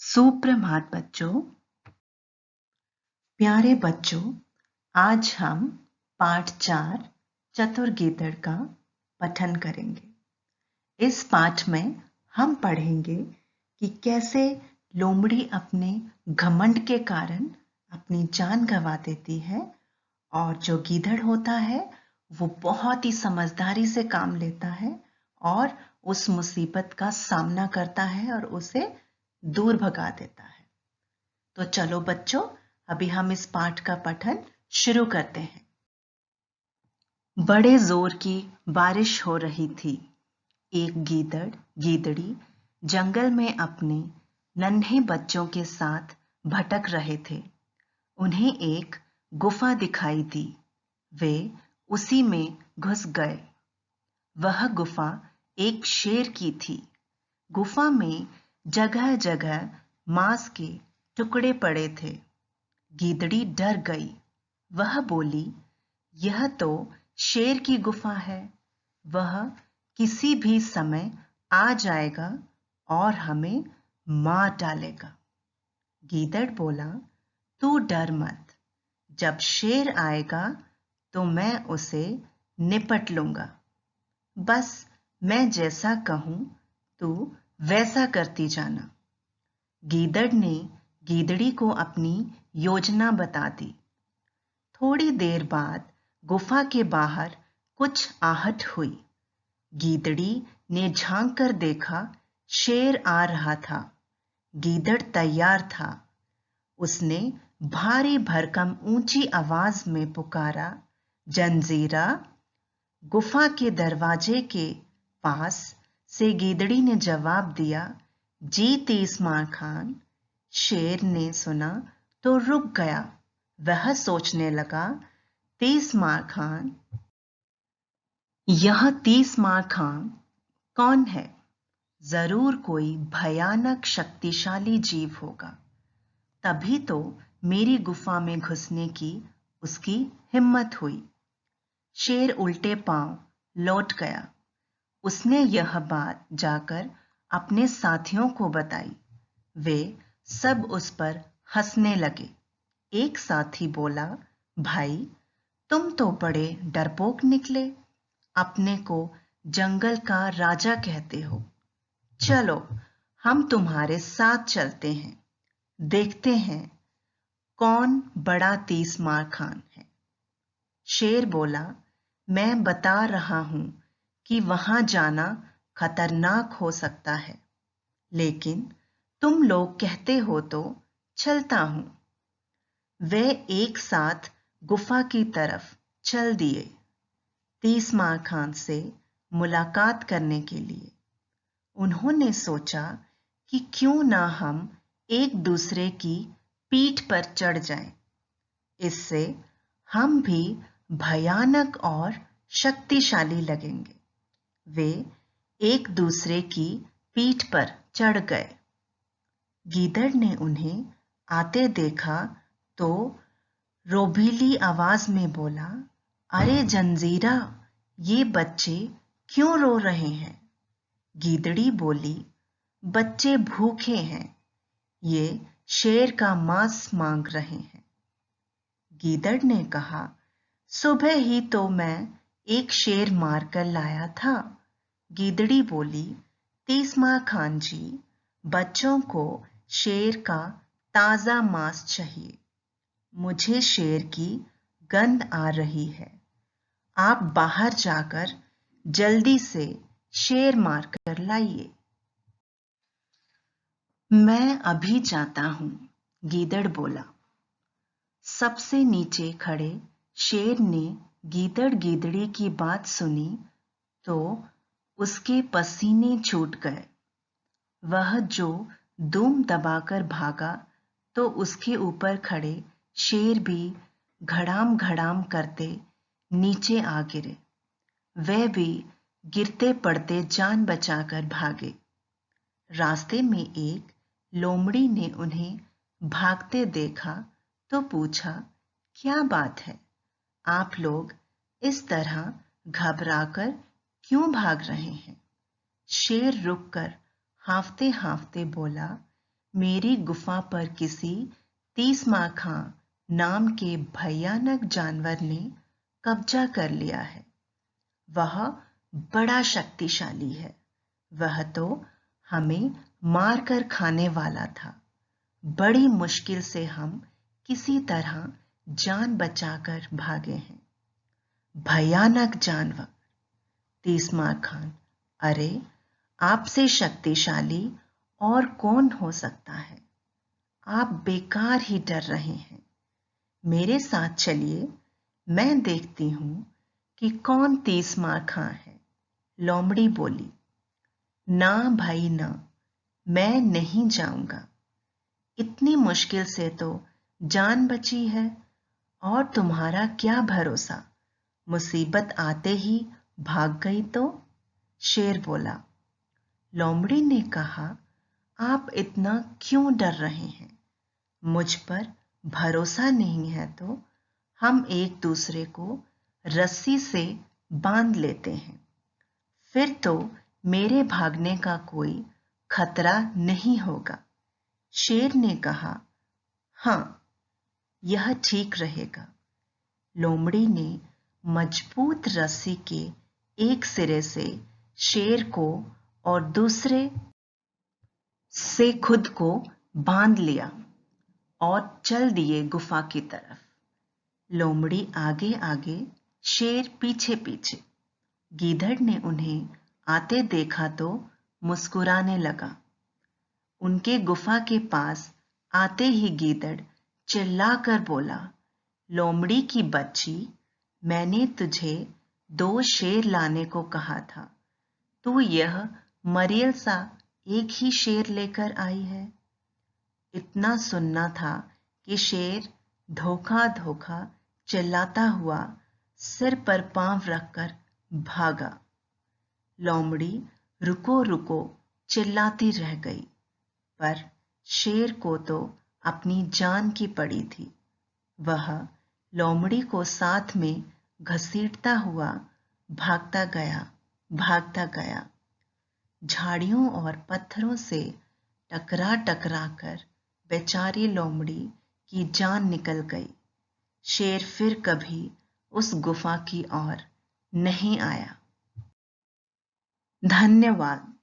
सुप्रभात बच्चों। प्यारे बच्चों, आज हम पाठ 4 चतुर गीदड़ का पठन करेंगे। इस पाठ में हम पढ़ेंगे कि कैसे लोमड़ी अपने घमंड के कारण अपनी जान गंवा देती है और जो गीदड़ होता है वो बहुत ही समझदारी से काम लेता है और उस मुसीबत का सामना करता है और उसे दूर भगा देता है। तो चलो बच्चों, अभी हम इस पाठ का पठन शुरू करते हैं। बड़े जोर की बारिश हो रही थी। एक गीदड़ गीदड़ी जंगल में अपने नन्हे बच्चों के साथ भटक रहे थे। उन्हें एक गुफा दिखाई दी। वे उसी में घुस गए। वह गुफा एक शेर की थी। गुफा में जगह जगह मांस के टुकड़े पड़े थे। गीदड़ी डर गई। वह बोली, यह तो शेर की गुफा है। वह किसी भी समय आ जाएगा और हमें मार डालेगा। गीदड़ बोला, तू डर मत। जब शेर आएगा तो मैं उसे निपट लूंगा। बस मैं जैसा कहूं तू वैसा करती जाना। गीदड़ ने गीदड़ी को अपनी योजना बता दी। थोड़ी देर बाद गुफा के बाहर कुछ आहट हुई। गीदड़ी ने झांक कर देखा, शेर आ रहा था। गीदड़ तैयार था। उसने भारी भरकम ऊंची आवाज में पुकारा, जंजीरा। गुफा के दरवाजे के पास से गीदड़ी ने जवाब दिया, जी तीसमार खान। शेर ने सुना तो रुक गया। वह सोचने लगा, तीसमार खान, यह तीसमार खान कौन है? जरूर कोई भयानक शक्तिशाली जीव होगा, तभी तो मेरी गुफा में घुसने की उसकी हिम्मत हुई। शेर उल्टे पांव लौट गया। उसने यह बात जाकर अपने साथियों को बताई। वे सब उस पर हंसने लगे। एक साथी बोला, भाई तुम तो बड़े डरपोक निकले। अपने को जंगल का राजा कहते हो। चलो हम तुम्हारे साथ चलते हैं। देखते हैं कौन बड़ा तीसमार खान है। शेर बोला, मैं बता रहा हूं कि वहां जाना खतरनाक हो सकता है, लेकिन तुम लोग कहते हो तो चलता हूं। वे एक साथ गुफा की तरफ चल दिए, तीसमार खान से मुलाकात करने के लिए। उन्होंने सोचा कि क्यों ना हम एक दूसरे की पीठ पर चढ़ जाएं। इससे हम भी भयानक और शक्तिशाली लगेंगे। वे एक दूसरे की पीठ पर चढ़ गए। गीदड़ ने उन्हें आते देखा तो रोबीली आवाज में बोला, अरे जंजीरा, ये बच्चे क्यों रो रहे हैं? गीदड़ी बोली, बच्चे भूखे हैं। ये शेर का मांस मांग रहे हैं। गीदड़ ने कहा, सुबह ही तो मैं एक शेर मार कर लाया था। गीदड़ी बोली, तीसमार खान जी, बच्चों को शेर का ताजा मांस चाहिए। मुझे शेर की गंध आ रही है। आप बाहर जाकर जल्दी से शेर मार कर लाइए। मैं अभी जाता हूं, गीदड़ बोला। सबसे नीचे खड़े शेर ने गीदड़ गीदड़ी की बात सुनी तो उसके पसीने छूट गए। वह जो दुम दबाकर भागा तो उसके ऊपर खड़े शेर भी घड़ाम घड़ाम करते नीचे आ गिरे। वे भी गिरते पड़ते जान बचाकर भागे। रास्ते में एक लोमड़ी ने उन्हें भागते देखा तो पूछा, क्या बात है? आप लोग इस तरह घबराकर क्यों भाग रहे हैं? शेर रुककर हांफते हांफते बोला, मेरी गुफा पर किसी तीसमार खां नाम के भयानक जानवर ने कब्जा कर लिया है। वह बड़ा शक्तिशाली है। वह तो हमें मारकर खाने वाला था। बड़ी मुश्किल से हम किसी तरह जान बचाकर भागे हैं। भयानक जानवर। तीसमार खान, अरे आपसे शक्तिशाली और कौन हो सकता है? आप बेकार ही डर रहे हैं। मेरे साथ चलिए, मैं देखती हूं कि कौन तीसमार खां है। लोमड़ी बोली। ना भाई ना, मैं नहीं जाऊंगा। इतनी मुश्किल से तो जान बची है, और तुम्हारा क्या भरोसा, मुसीबत आते ही भाग गई तो? शेर बोला। लोमड़ी ने कहा, आप इतना क्यों डर रहे हैं? मुझ पर भरोसा नहीं है तो हम एक दूसरे को रस्सी से बांध लेते हैं, फिर तो मेरे भागने का कोई खतरा नहीं होगा। शेर ने कहा, हाँ, यह ठीक रहेगा। लोमड़ी ने मजबूत रस्सी के एक सिरे से शेर को और दूसरे से खुद को बांध लिया और चल दिए गुफा की तरफ। लोमड़ी आगे आगे, शेर पीछे पीछे। गीदड़ ने उन्हें आते देखा तो मुस्कुराने लगा। उनके गुफा के पास आते ही गीदड़ चिल्लाकर बोला, लोमड़ी की बच्ची, मैंने तुझे 2 शेर लाने को कहा था। तू यह मरियल सा एक ही शेर लेकर आई है। इतना सुनना था कि शेर धोखा धोखा चिल्लाता हुआ सिर पर पांव रखकर भागा। लोमड़ी रुको रुको चिल्लाती रह गई, पर शेर को तो अपनी जान की पड़ी थी। वह लोमड़ी को साथ में घसीटता हुआ भागता गया। झाड़ियों और पत्थरों से टकरा टकरा कर बेचारी लोमड़ी की जान निकल गई। शेर फिर कभी उस गुफा की ओर नहीं आया। धन्यवाद।